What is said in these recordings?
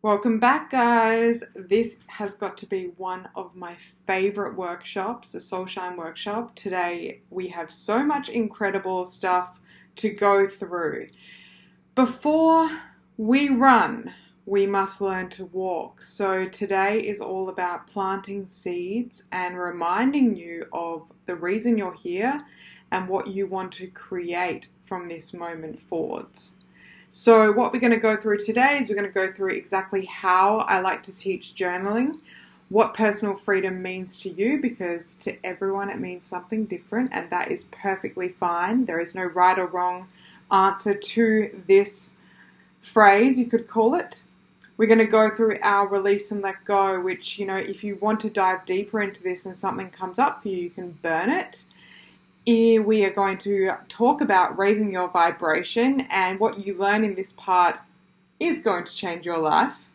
Welcome back, guys. This has got to be one of my favorite workshops, the Soulshine Workshop. Today, we have so much incredible stuff to go through. Before we run, we must learn to walk. So today is all about planting seeds and reminding you of the reason you're here and what you want to create from this moment forwards. So what we're going to go through today is we're going to go through exactly how I like to teach journaling, what personal freedom means to you, because to everyone it means something different, and that is perfectly fine. There is no right or wrong answer to this phrase, you could call it. We're going to go through our release and let go, which, if you want to dive deeper into this and something comes up for you, you can burn it. We are going to talk about raising your vibration, and what you learn in this part is going to change your life.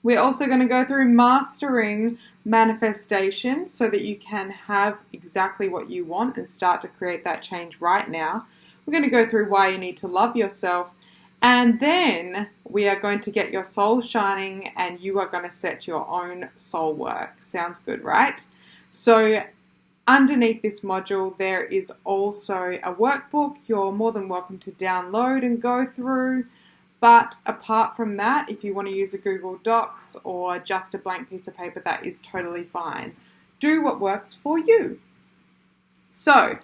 We're also going to go through mastering manifestation so that you can have exactly what you want and start to create that change right now. We're going to go through why you need to love yourself, and then we are going to get your soul shining and you are going to set your own soul work. Sounds good, right? So underneath this module, there is also a workbook you're more than welcome to download and go through. But apart from that, if you want to use a Google Docs or just a blank piece of paper, that is totally fine. Do what works for you. So,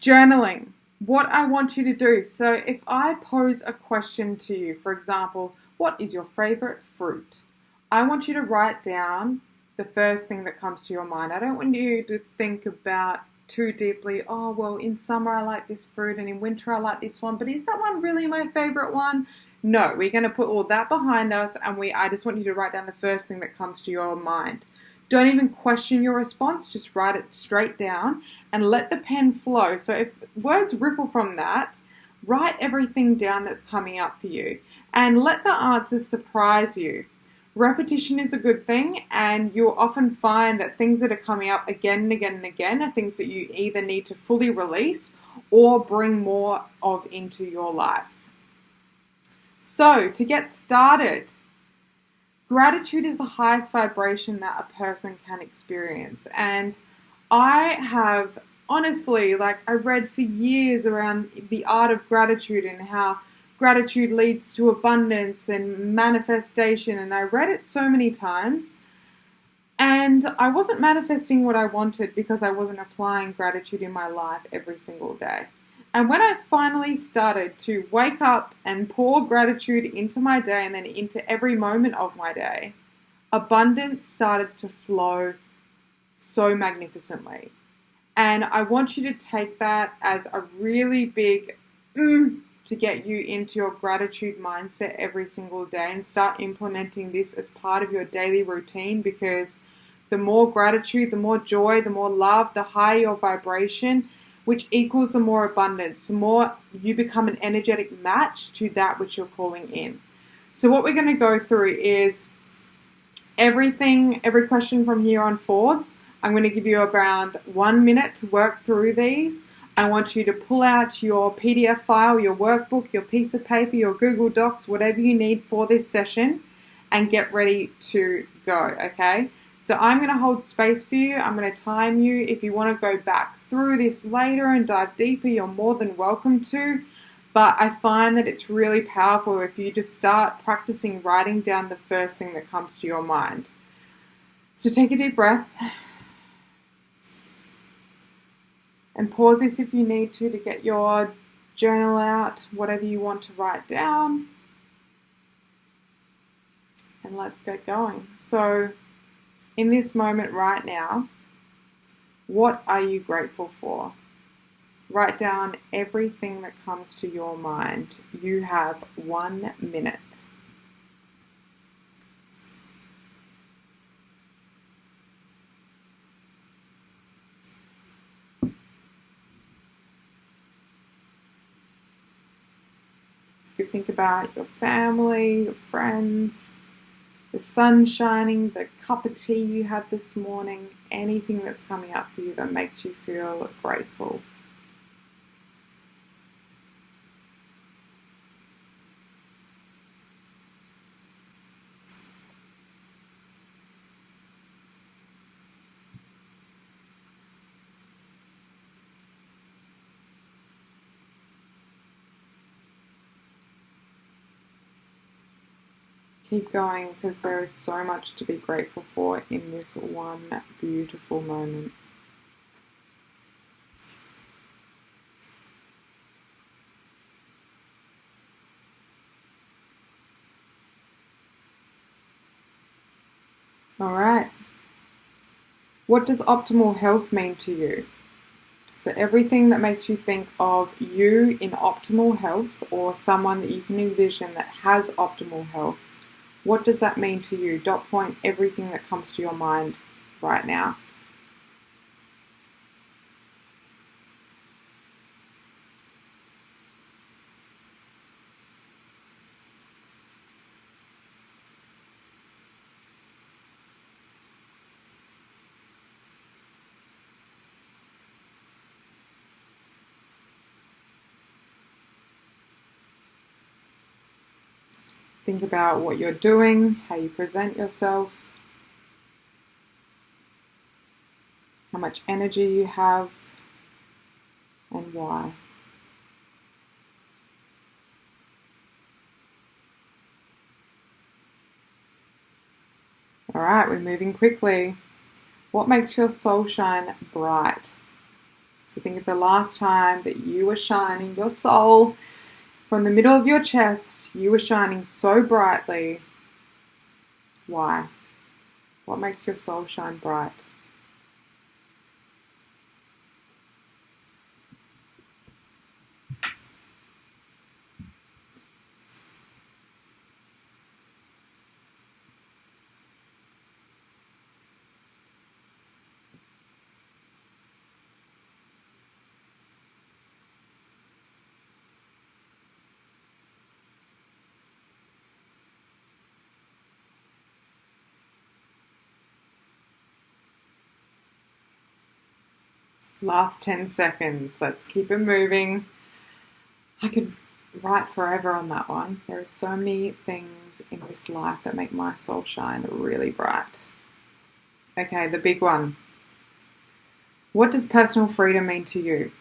journaling. What I want you to do. So, if I pose a question to you, for example, what is your favorite fruit? I want you to write down the first thing that comes to your mind. I don't want you to think about too deeply, oh, well, in summer I like this fruit and in winter I like this one, but is that one really my favorite one? No, we're going to put all that behind us, and I just want you to write down the first thing that comes to your mind. Don't even question your response, just write it straight down and let the pen flow. So if words ripple from that, write everything down that's coming up for you and let the answers surprise you. Repetition is a good thing, and you'll often find that things that are coming up again and again and again are things that you either need to fully release or bring more of into your life. So, to get started, gratitude is the highest vibration that a person can experience. And I have honestly, I read for years around the art of gratitude and how gratitude leads to abundance and manifestation, and I read it so many times, and I wasn't manifesting what I wanted because I wasn't applying gratitude in my life every single day. And when I finally started to wake up and pour gratitude into my day and then into every moment of my day, abundance started to flow so magnificently. And I want you to take that as a really big to get you into your gratitude mindset every single day and start implementing this as part of your daily routine, because the more gratitude, the more joy, the more love, the higher your vibration, which equals the more abundance, the more you become an energetic match to that which you're calling in. So what we're going to go through is every question from here on forwards. I'm going to give you around 1 minute to work through these. I want you to pull out your PDF file, your workbook, your piece of paper, your Google Docs, whatever you need for this session, and get ready to go, okay? So I'm going to hold space for you. I'm going to time you. If you want to go back through this later and dive deeper, you're more than welcome to. But I find that it's really powerful if you just start practicing writing down the first thing that comes to your mind. So take a deep breath. And pause this if you need to get your journal out, whatever you want to write down. And let's get going. So, in this moment right now, what are you grateful for? Write down everything that comes to your mind. You have 1 minute. You could think about your family, your friends, the sun shining, the cup of tea you had this morning, anything that's coming up for you that makes you feel grateful. Keep going, because there is so much to be grateful for in this one beautiful moment. All right. What does optimal health mean to you? So everything that makes you think of you in optimal health, or someone that you can envision that has optimal health, what does that mean to you? Dot point everything that comes to your mind right now. Think about what you're doing, how you present yourself, how much energy you have, and why. All right, we're moving quickly. What makes your soul shine bright? So think of the last time that you were shining your soul from the middle of your chest. You were shining so brightly. Why? What makes your soul shine bright? Last 10 seconds. Let's keep it moving. I could write forever on that one. There are so many things in this life that make my soul shine really bright. Okay, the big one. What does personal freedom mean to you?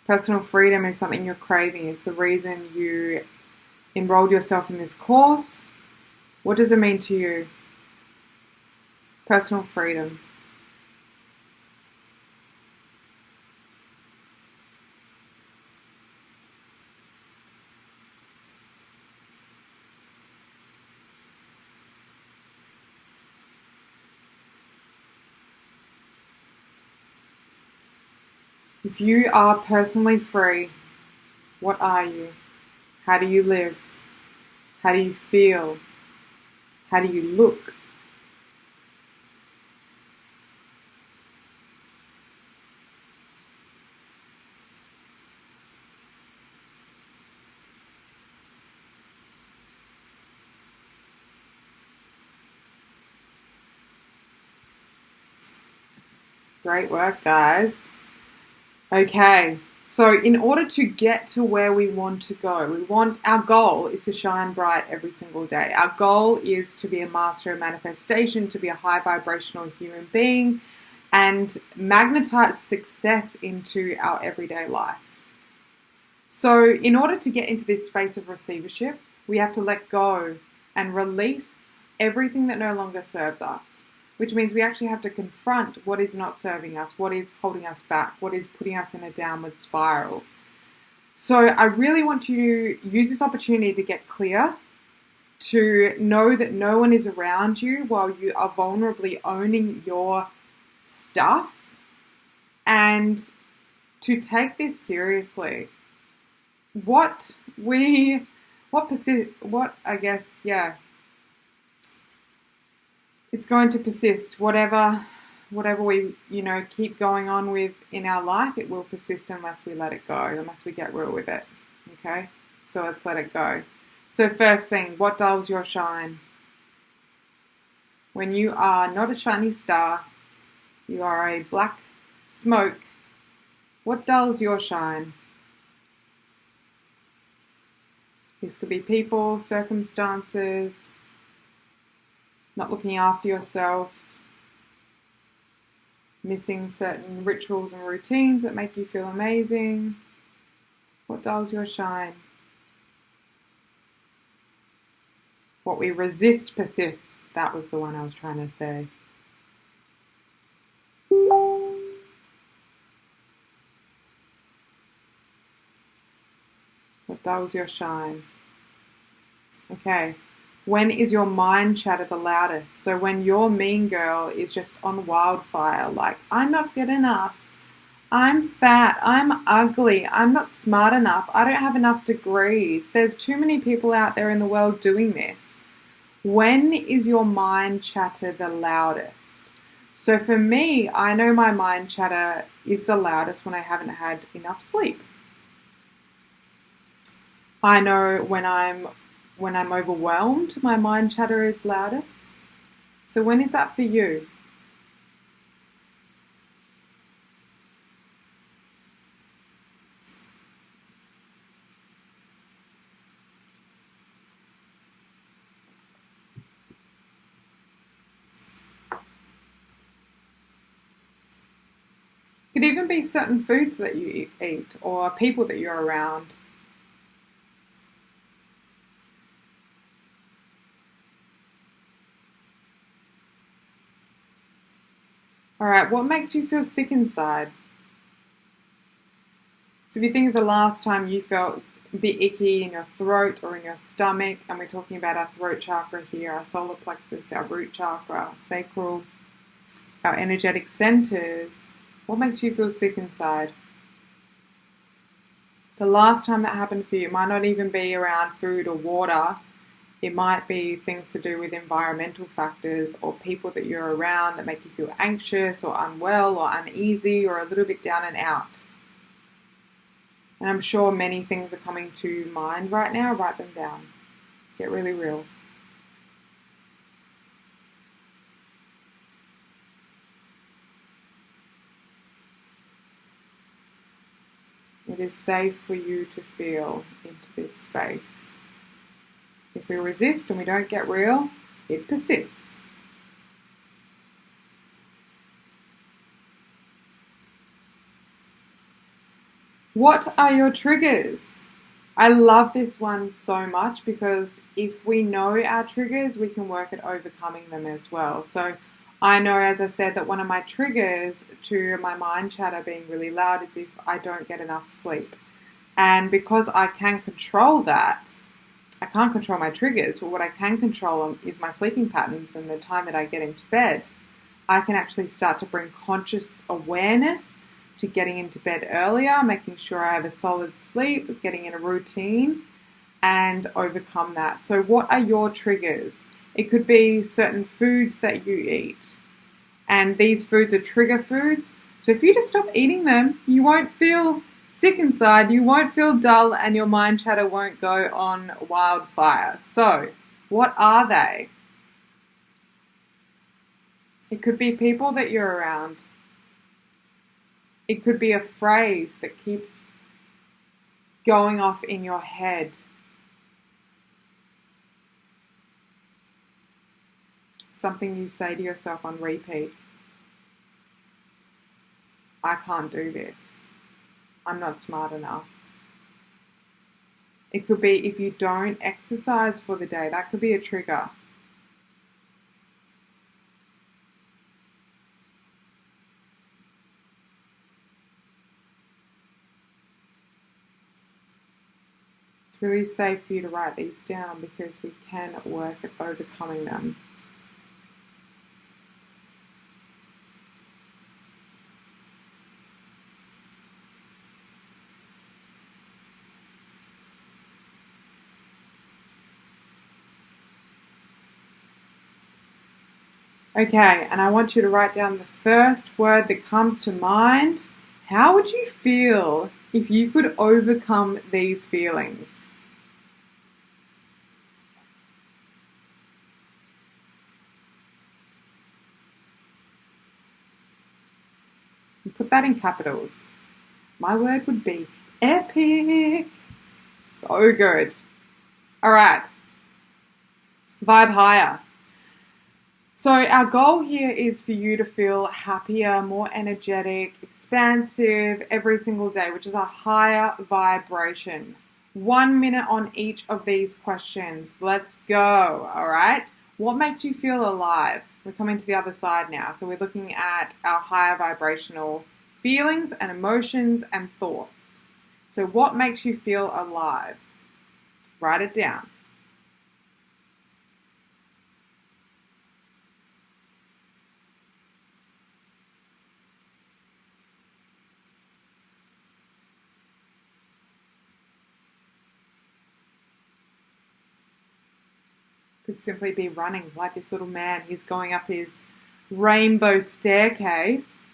Personal freedom is something you're craving. It's the reason you enrolled yourself in this course. What does it mean to you? Personal freedom. If you are personally free, what are you? How do you live? How do you feel? How do you look? Great work, guys. Okay, so in order to get to where we want to go, our goal is to shine bright every single day. Our goal is to be a master of manifestation, to be a high vibrational human being, and magnetize success into our everyday life. So in order to get into this space of receivership, we have to let go and release everything that no longer serves us, which means we actually have to confront what is not serving us, what is holding us back, what is putting us in a downward spiral. So I really want you to use this opportunity to get clear, to know that no one is around you while you are vulnerably owning your stuff, and to take this seriously. What we, what I guess, yeah, it's going to persist. Whatever we, keep going on with in our life, it will persist unless we let it go, unless we get real with it. Okay? So let's let it go. So first thing, what dulls your shine? When you are not a shiny star, you are a black smoke. What dulls your shine? This could be people, circumstances, not looking after yourself, missing certain rituals and routines that make you feel amazing. What dulls your shine? What we resist persists. That was the one I was trying to say. What dulls your shine? Okay. When is your mind chatter the loudest? So when your mean girl is just on wildfire, like, I'm not good enough, I'm fat, I'm ugly, I'm not smart enough, I don't have enough degrees, there's too many people out there in the world doing this. When is your mind chatter the loudest? So for me, I know my mind chatter is the loudest when I haven't had enough sleep. I know when I'm overwhelmed, my mind chatter is loudest. So when is that for you? It could even be certain foods that you eat or people that you're around. All right, what makes you feel sick inside? So if you think of the last time you felt a bit icky in your throat or in your stomach, and we're talking about our throat chakra here, our solar plexus, our root chakra, our sacral, our energetic centers, what makes you feel sick inside? The last time that happened for you might not even be around food or water. It might be things to do with environmental factors or people that you're around that make you feel anxious or unwell or uneasy or a little bit down and out. And I'm sure many things are coming to mind right now. Write them down. Get really real. It is safe for you to feel into this space. If we resist and we don't get real, it persists. What are your triggers? I love this one so much because if we know our triggers, we can work at overcoming them as well. So I know, as I said, that one of my triggers to my mind chatter being really loud is if I don't get enough sleep. And because I can control that, I can't control my triggers, but what I can control is my sleeping patterns and the time that I get into bed. I can actually start to bring conscious awareness to getting into bed earlier, making sure I have a solid sleep, getting in a routine, and overcome that. So what are your triggers? It could be certain foods that you eat. And these foods are trigger foods. So if you just stop eating them, you won't feel sick inside, you won't feel dull, and your mind chatter won't go on wildfire. So what are they? It could be people that you're around. It could be a phrase that keeps going off in your head. Something you say to yourself on repeat. I can't do this. I'm not smart enough. It could be if you don't exercise for the day, that could be a trigger. It's really safe for you to write these down because we can work at overcoming them. Okay, and I want you to write down the first word that comes to mind. How would you feel if you could overcome these feelings? And put that in capitals. My word would be epic. So good. All right. Vibe higher. So our goal here is for you to feel happier, more energetic, expansive every single day, which is a higher vibration. 1 minute on each of these questions. Let's go. All right. What makes you feel alive? We're coming to the other side now. So we're looking at our higher vibrational feelings and emotions and thoughts. So what makes you feel alive? Write it down. Could simply be running like this little man. He's going up his rainbow staircase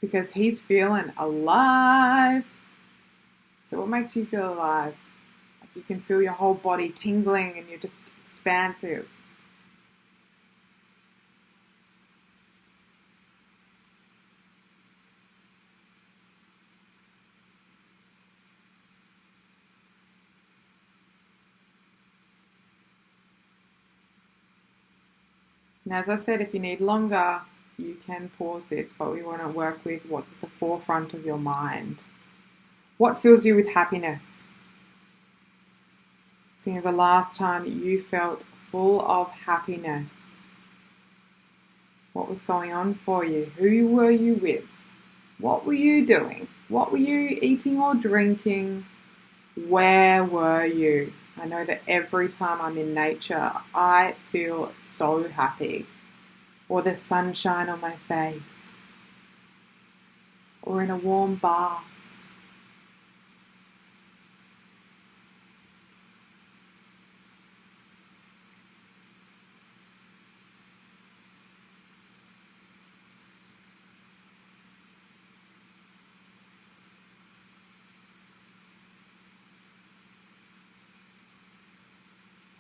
because he's feeling alive. So what makes you feel alive? Like you can feel your whole body tingling and you're just expansive. And as I said, if you need longer, you can pause this, but we want to work with what's at the forefront of your mind. What fills you with happiness? Think of the last time that you felt full of happiness. What was going on for you? Who were you with? What were you doing? What were you eating or drinking? Where were you? I know that every time I'm in nature, I feel so happy. Or the sunshine on my face. Or in a warm bath.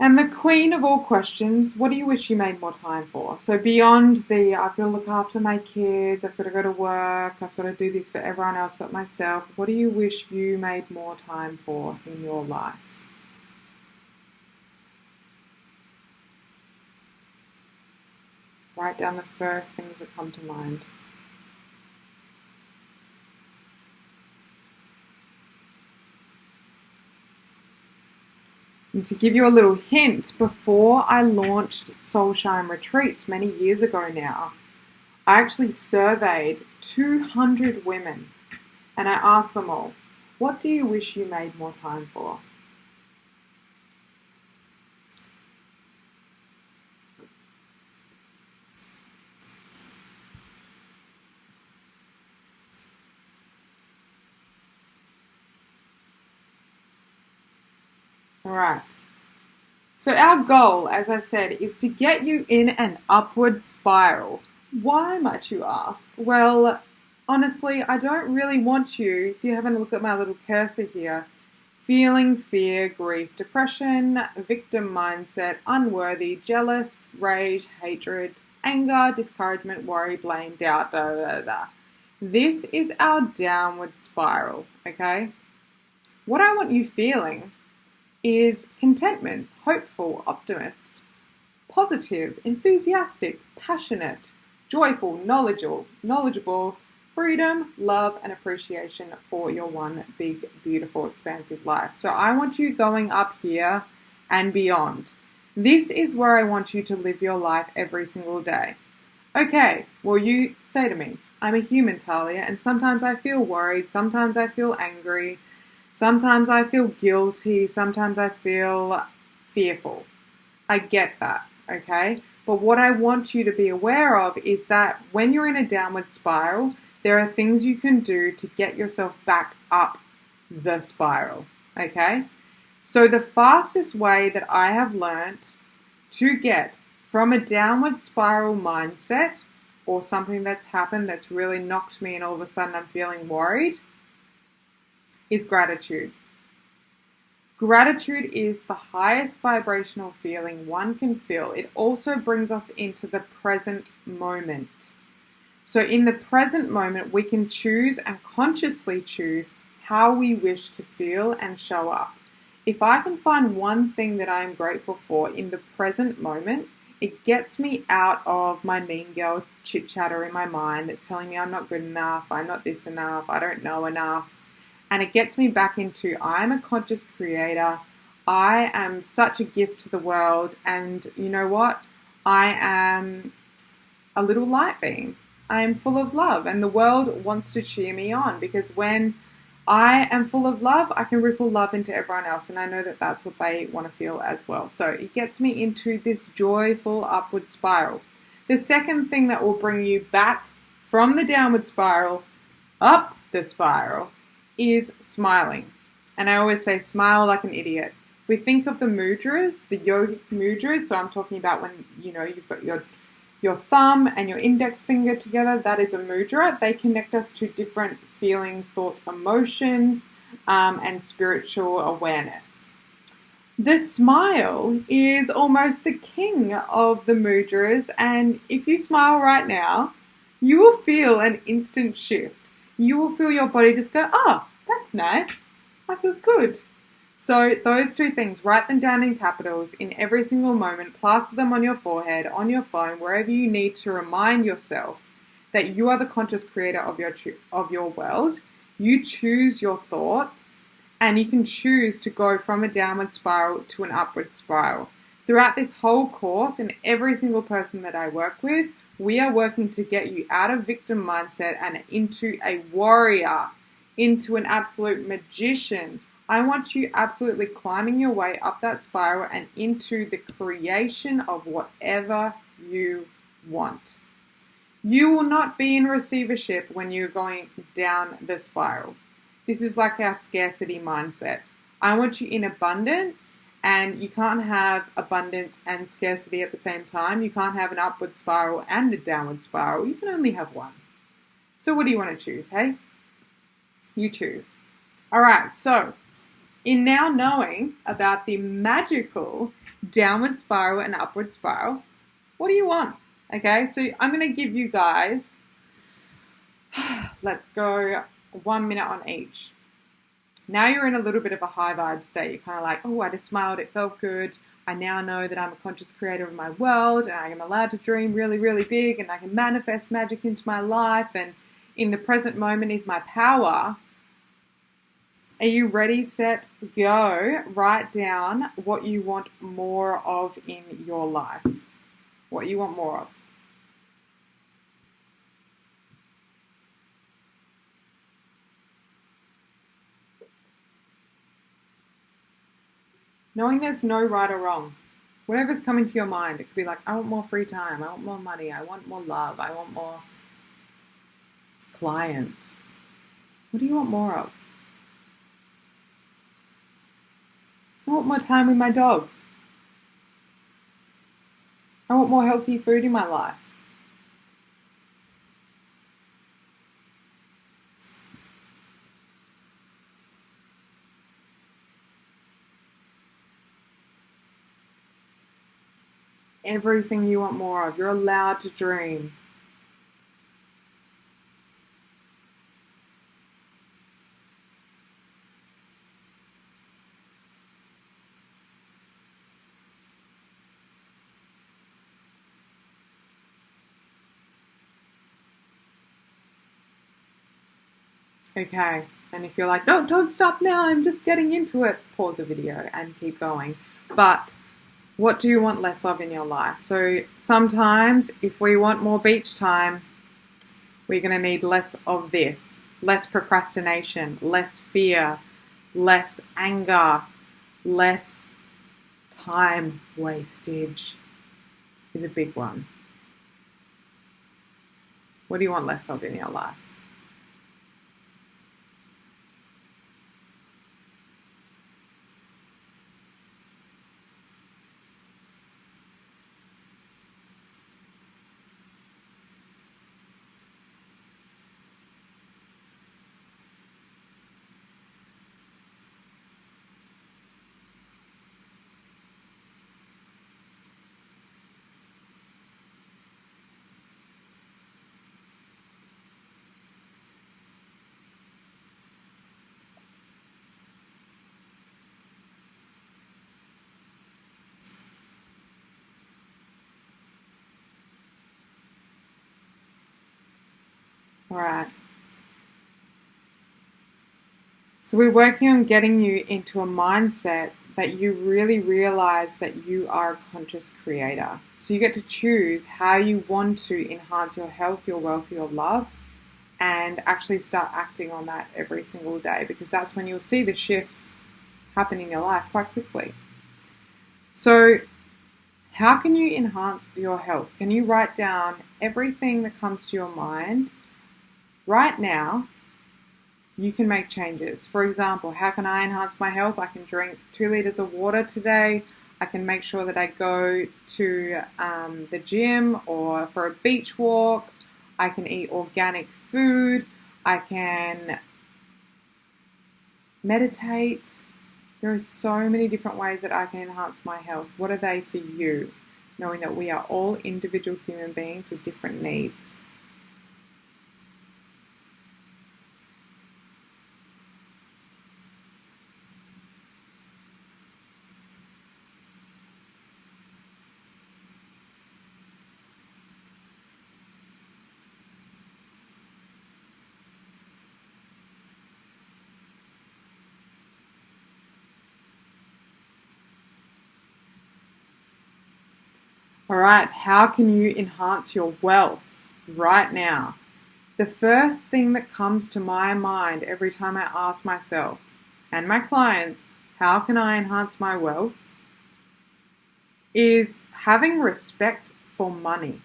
And the queen of all questions, what do you wish you made more time for? So beyond the, I've got to look after my kids, I've got to go to work, I've got to do this for everyone else but myself, what do you wish you made more time for in your life? Write down the first things that come to mind. And to give you a little hint, before I launched Soulshine Retreats many years ago now, I actually surveyed 200 women and I asked them all, what do you wish you made more time for? All right. So our goal, as I said, is to get you in an upward spiral. Why, might you ask? Well, honestly, I don't really want you, if you haven't looked at my little cursor here, feeling fear, grief, depression, victim mindset, unworthy, jealous, rage, hatred, anger, discouragement, worry, blame, doubt, da da da. This is our downward spiral, okay? What I want you feeling is contentment, hopeful, optimist, positive, enthusiastic, passionate, joyful, knowledgeable, freedom, love, and appreciation for your one big, beautiful, expansive life. So I want you going up here and beyond. This is where I want you to live your life every single day. Okay, well, you say to me, I'm a human, Talia, and sometimes I feel worried, sometimes I feel angry, sometimes I feel guilty, sometimes I feel fearful. I get that, okay? But what I want you to be aware of is that when you're in a downward spiral, there are things you can do to get yourself back up the spiral, okay? So the fastest way that I have learnt to get from a downward spiral mindset or something that's happened that's really knocked me and all of a sudden I'm feeling worried is gratitude. Gratitude is the highest vibrational feeling one can feel. It also brings us into the present moment. So in the present moment, we can choose and consciously choose how we wish to feel and show up. If I can find one thing that I am grateful for in the present moment, it gets me out of my mean girl chit chatter in my mind that's telling me I'm not good enough, I'm not this enough, I don't know enough. and it gets me back into I'm a conscious creator. I am such a gift to the world, and you know what? I am a little light beam. I am full of love, and the world wants to cheer me on because when I am full of love, I can ripple love into everyone else, and I know that that's what they want to feel as well. So it gets me into this joyful upward spiral. The second thing that will bring you back from the downward spiral up the spiral is smiling. And I always say smile like an idiot. If we think of the mudras, the yogic mudras, so I'm talking about when you've got your thumb and your index finger together, that is a mudra. They connect us to different feelings, thoughts, emotions, and spiritual awareness. The smile is almost the king of the mudras, and if you smile right now, you will feel an instant shift. You will feel your body just go, oh, that's nice. I feel good. So those two things, write them down in capitals in every single moment, plaster them on your forehead, on your phone, wherever you need to remind yourself that you are the conscious creator of your world. You choose your thoughts, and you can choose to go from a downward spiral to an upward spiral. Throughout this whole course, and every single person that I work with, we are working to get you out of victim mindset and into a warrior, into an absolute magician. I want you absolutely climbing your way up that spiral and into the creation of whatever you want. You will not be in receivership when you're going down the spiral. This is like our scarcity mindset. I want you in abundance, and you can't have abundance and scarcity at the same time. You can't have an upward spiral and a downward spiral. You can only have one. So what do you want to choose, hey? You choose. All right, so in now knowing about the magical downward spiral and upward spiral, what do you want? Okay, so I'm going to give you guys, let's go 1 minute on each. Now you're in a little bit of a high vibe state. You're kind of like, oh, I just smiled, it felt good. I now know that I'm a conscious creator of my world, and I am allowed to dream really, really big, and I can manifest magic into my life, and in the present moment is my power. Are you ready, set, go? Write down what you want more of in your life. What you want more of. Knowing there's no right or wrong. Whatever's coming to your mind. It could be like, I want more free time. I want more money. I want more love. I want more clients. What do you want more of? I want more time with my dog. I want more healthy food in my life. Everything you want more of. You're allowed to dream. Okay, and if you're like, no, don't stop now, I'm just getting into it, pause the video and keep going. But what do you want less of in your life? So sometimes if we want more beach time, we're going to need less of this. Less procrastination, less fear, less anger, less time wastage is a big one. What do you want less of in your life? All right. So we're working on getting you into a mindset that you really realize that you are a conscious creator. So you get to choose how you want to enhance your health, your wealth, your love, and actually start acting on that every single day, because that's when you'll see the shifts happen in your life quite quickly. So how can you enhance your health? Can you write down everything that comes to your mind right now? You can make changes. For example, how can I enhance my health? I can drink 2 liters of water today. I can make sure that I go to the gym or for a beach walk. I can eat organic food. I can meditate. There are so many different ways that I can enhance my health. What are they for you? Knowing that we are all individual human beings with different needs. All right, how can you enhance your wealth right now? The first thing that comes to my mind every time I ask myself and my clients, how can I enhance my wealth, is having respect for money.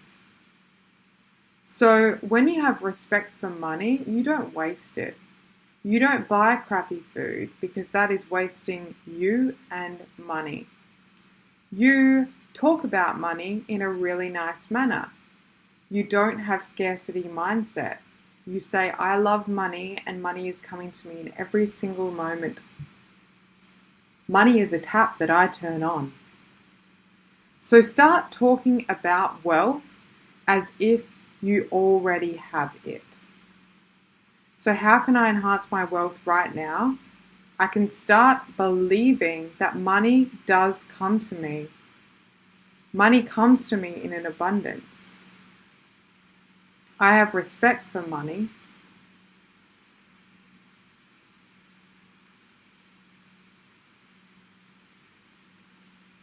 So when you have respect for money, you don't waste it. You don't buy crappy food because that is wasting you and money. You talk about money in a really nice manner. You don't have scarcity mindset. You say, I love money and money is coming to me in every single moment. Money is a tap that I turn on. So start talking about wealth as if you already have it. So how can I enhance my wealth right now? I can start believing that money does come to me. Money comes to me in an abundance. I have respect for money.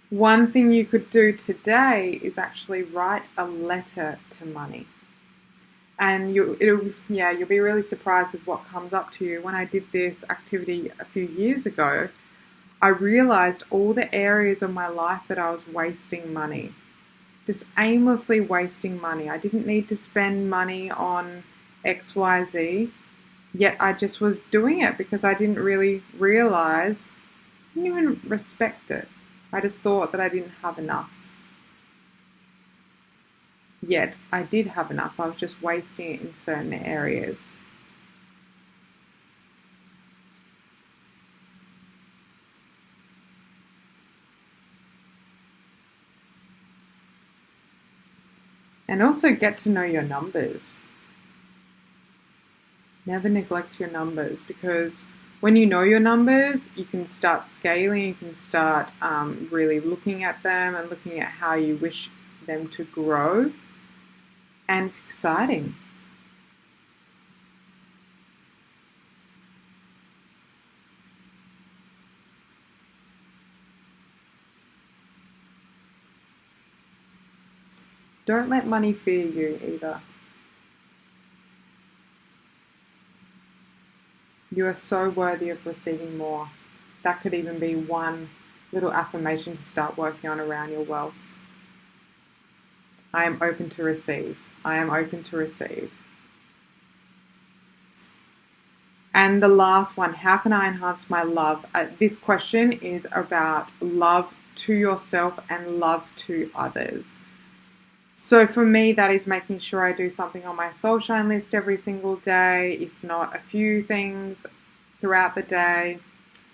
One thing you could do today is actually write a letter to money. And you'll be really surprised with what comes up to you. When I did this activity a few years ago, I realized all the areas of my life that I was wasting money. Just aimlessly wasting money. I didn't need to spend money on XYZ, yet I just was doing it because I didn't really realize, didn't even respect it. I just thought that I didn't have enough. Yet I did have enough. I was just wasting it in certain areas. And also get to know your numbers. Never neglect your numbers, because when you know your numbers, you can start scaling, you can start really looking at them and looking at how you wish them to grow. And it's exciting. Don't let money fear you either. You are so worthy of receiving more. That could even be one little affirmation to start working on around your wealth. I am open to receive. I am open to receive. And the last one, how can I enhance my love? This question is about love to yourself and love to others. So for me, that is making sure I do something on my Soulshine list every single day, if not a few things throughout the day.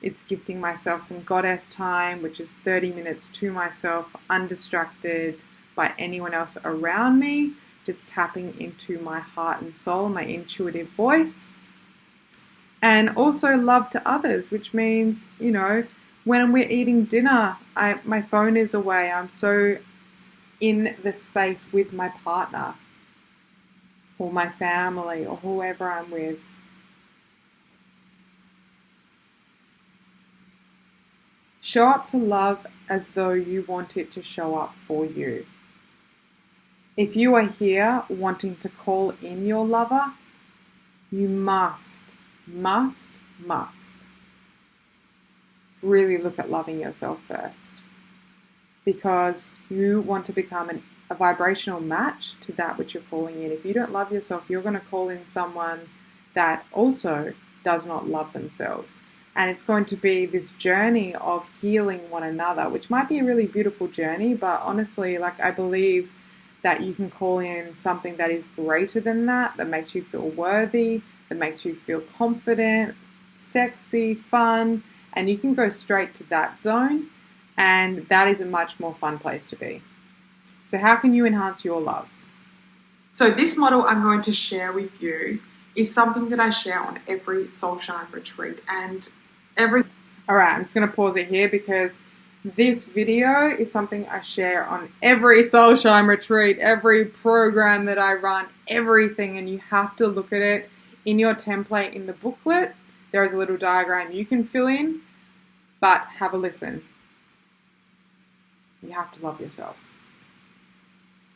It's gifting myself some goddess time, which is 30 minutes to myself, undistracted by anyone else around me, just tapping into my heart and soul, my intuitive voice. And also love to others, which means, when we're eating dinner, my phone is away. I'm so in the space with my partner or my family or whoever I'm with. Show up to love as though you want it to show up for you. If you are here wanting to call in your lover, you must really look at loving yourself first, because you want to become a vibrational match to that which you're calling in. If you don't love yourself, you're going to call in someone that also does not love themselves. And it's going to be this journey of healing one another, which might be a really beautiful journey, but honestly, I believe that you can call in something that is greater than that makes you feel worthy, that makes you feel confident, sexy, fun, and you can go straight to that zone, and that is a much more fun place to be. So how can you enhance your love? So this model I'm going to share with you is something that I share on every Soulshine retreat, and Alright, I'm just going to pause it here because this video is something I share on every Soulshine retreat, every program that I run, everything, and you have to look at it in your template in the booklet. There is a little diagram you can fill in, but have a listen. You have to love yourself.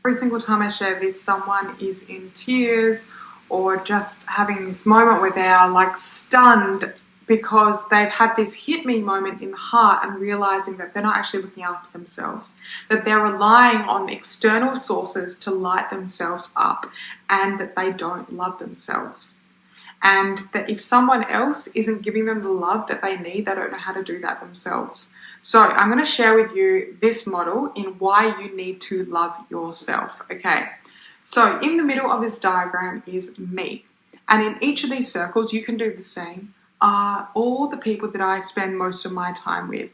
Every single time I share this, someone is in tears or just having this moment where they are stunned because they've had this hit me moment in the heart and realizing that they're not actually looking after themselves, that they're relying on external sources to light themselves up, and that they don't love themselves. And that if someone else isn't giving them the love that they need, they don't know how to do that themselves. So I'm going to share with you this model in why you need to love yourself. Okay, so in the middle of this diagram is me. And in each of these circles, you can do the same, are all the people that I spend most of my time with.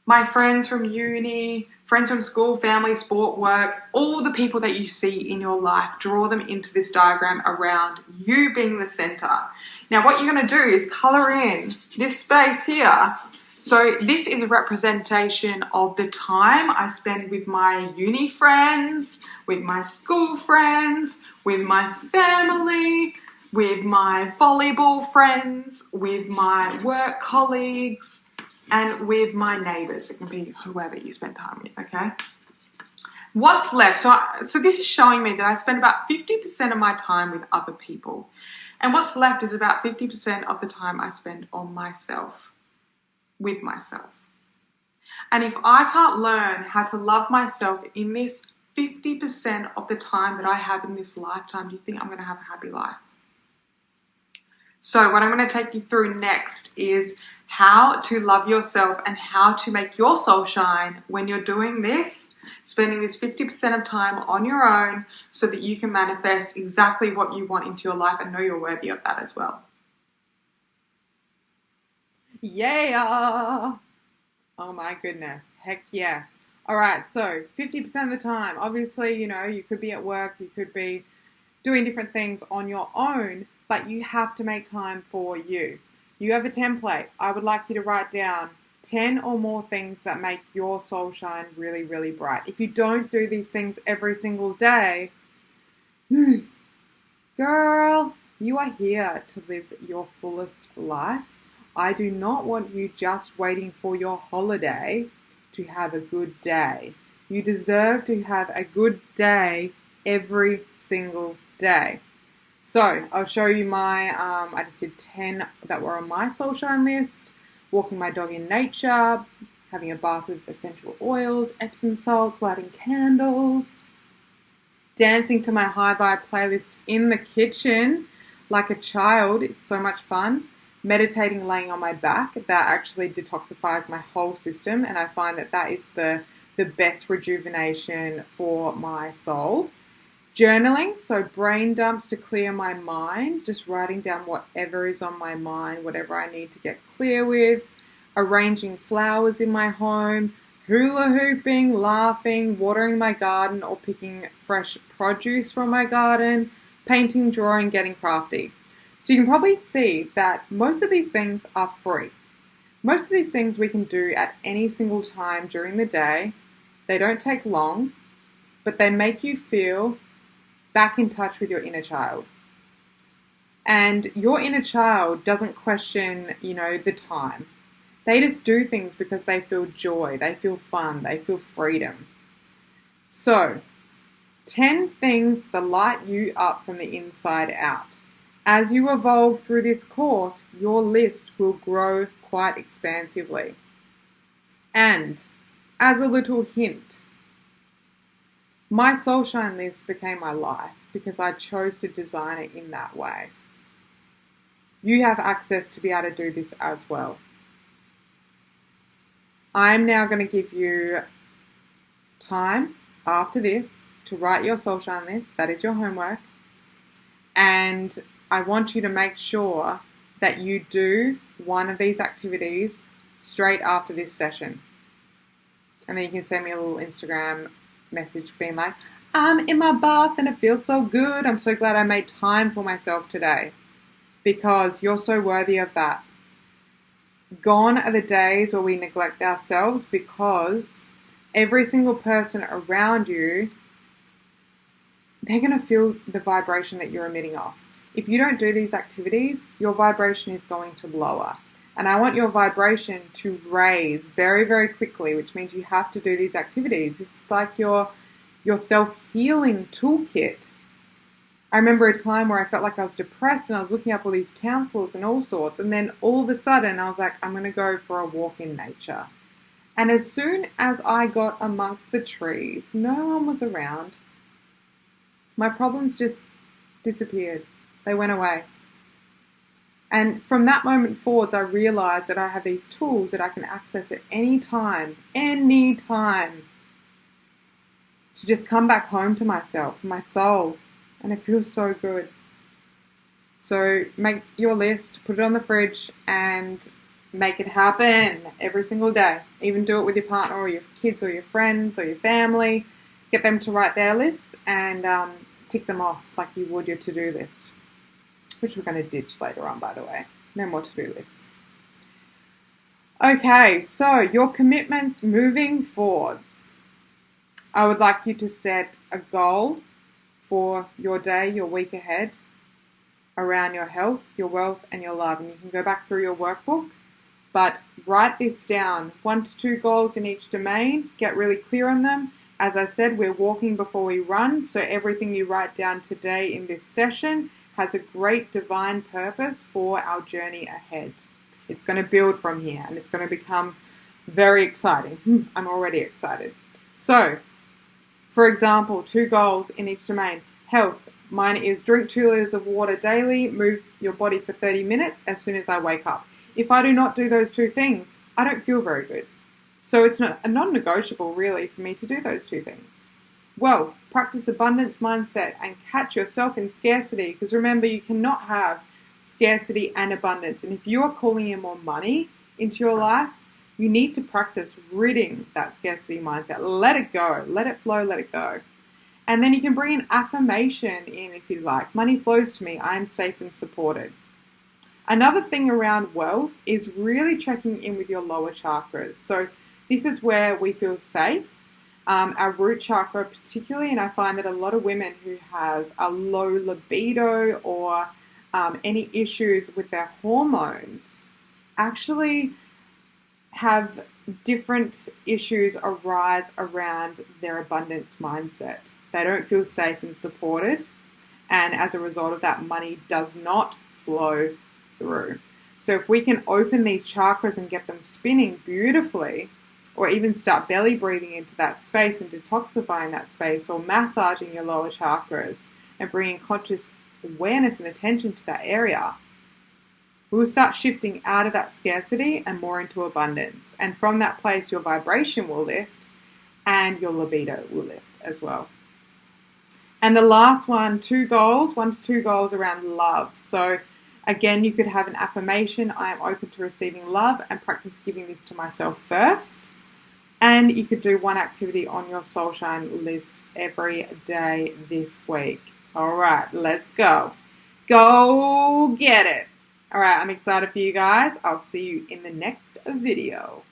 My friends from uni, friends from school, family, sport, work, all the people that you see in your life, draw them into this diagram around you being the center. Now what you're going to do is color in this space here. So this is a representation of the time I spend with my uni friends, with my school friends, with my family, with my volleyball friends, with my work colleagues, and with my neighbours. It can be whoever you spend time with, okay? What's left? So this is showing me that I spend about 50% of my time with other people. And what's left is about 50% of the time I spend on myself, with myself. And if I can't learn how to love myself in this 50% of the time that I have in this lifetime, do you think I'm going to have a happy life? So what I'm going to take you through next is how to love yourself and how to make your soul shine when you're doing this, spending this 50% of time on your own so that you can manifest exactly what you want into your life and know you're worthy of that as well. Yeah! Oh my goodness. Heck yes. Alright, so 50% of the time, obviously, you could be at work, you could be doing different things on your own, but you have to make time for you. You have a template. I would like you to write down 10 or more things that make your soul shine really, really bright. If you don't do these things every single day, girl, you are here to live your fullest life. I do not want you just waiting for your holiday to have a good day. You deserve to have a good day every single day. So I'll show you I just did 10 that were on my Soulshine list. Walking my dog in nature, having a bath with essential oils, Epsom salts, lighting candles, dancing to my high vibe playlist in the kitchen like a child. It's so much fun. Meditating laying on my back, that actually detoxifies my whole system, and I find that is the best rejuvenation for my soul. Journaling, so brain dumps to clear my mind, just writing down whatever is on my mind, whatever I need to get clear with. Arranging flowers in my home, hula hooping, laughing, watering my garden or picking fresh produce from my garden, painting, drawing, getting crafty. So you can probably see that most of these things are free. Most of these things we can do at any single time during the day. They don't take long, but they make you feel back in touch with your inner child. And your inner child doesn't question, the time. They just do things because they feel joy, they feel fun, they feel freedom. So, 10 things that light you up from the inside out. As you evolve through this course, your list will grow quite expansively. And as a little hint, my Soulshine list became my life because I chose to design it in that way. You have access to be able to do this as well. I'm now going to give you time after this to write your Soulshine list. That is your homework. And I want you to make sure that you do one of these activities straight after this session. And then you can send me a little Instagram message being like, I'm in my bath and it feels so good. I'm so glad I made time for myself today, because you're so worthy of that. Gone are the days where we neglect ourselves, because every single person around you, they're going to feel the vibration that you're emitting off. If you don't do these activities, your vibration is going to lower. And I want your vibration to raise very, very quickly, which means you have to do these activities. It's like your self-healing toolkit. I remember a time where I felt like I was depressed and I was looking up all these counselors and all sorts. And then all of a sudden I was like, I'm going to go for a walk in nature. And as soon as I got amongst the trees, no one was around. My problems just disappeared. They went away. And from that moment forwards, I realized that I have these tools that I can access at any time, to just come back home to myself, my soul. And it feels so good. So make your list, put it on the fridge, and make it happen every single day. Even do it with your partner or your kids or your friends or your family. Get them to write their lists and tick them off like you would your to-do list, which we're going to ditch later on, by the way. No more to-do lists. Okay, so your commitments moving forwards. I would like you to set a goal for your day, your week ahead, around your health, your wealth, and your love. And you can go back through your workbook, but write this down. 1 to 2 goals in each domain. Get really clear on them. As I said, we're walking before we run, so everything you write down today in this session has a great divine purpose for our journey ahead. It's going to build from here, and it's going to become very exciting. I'm already excited. So, for example, 2 goals in each domain. Health. Mine is drink 2 liters of water daily, move your body for 30 minutes as soon as I wake up. If I do not do those 2 things, I don't feel very good. So it's not a non-negotiable really for me to do those 2 things. Wealth. Practice abundance mindset and catch yourself in scarcity, because remember, you cannot have scarcity and abundance. And if you are calling in more money into your life, you need to practice ridding that scarcity mindset. Let it go. Let it flow. Let it go. And then you can bring an affirmation in if you like. Money flows to me. I am safe and supported. Another thing around wealth is really checking in with your lower chakras. So this is where we feel safe. Our root chakra particularly, and I find that a lot of women who have a low libido or any issues with their hormones actually have different issues arise around their abundance mindset. They don't feel safe and supported, and as a result of that, money does not flow through. So if we can open these chakras and get them spinning beautifully, or even start belly breathing into that space and detoxifying that space, or massaging your lower chakras and bringing conscious awareness and attention to that area, we will start shifting out of that scarcity and more into abundance. And from that place, your vibration will lift and your libido will lift as well. And the last one, 1 to 2 goals around love. So again, you could have an affirmation, I am open to receiving love, and practice giving this to myself first. And you could do 1 activity on your Soulshine list every day this week. All right, let's go. Go get it. All right, I'm excited for you guys. I'll see you in the next video.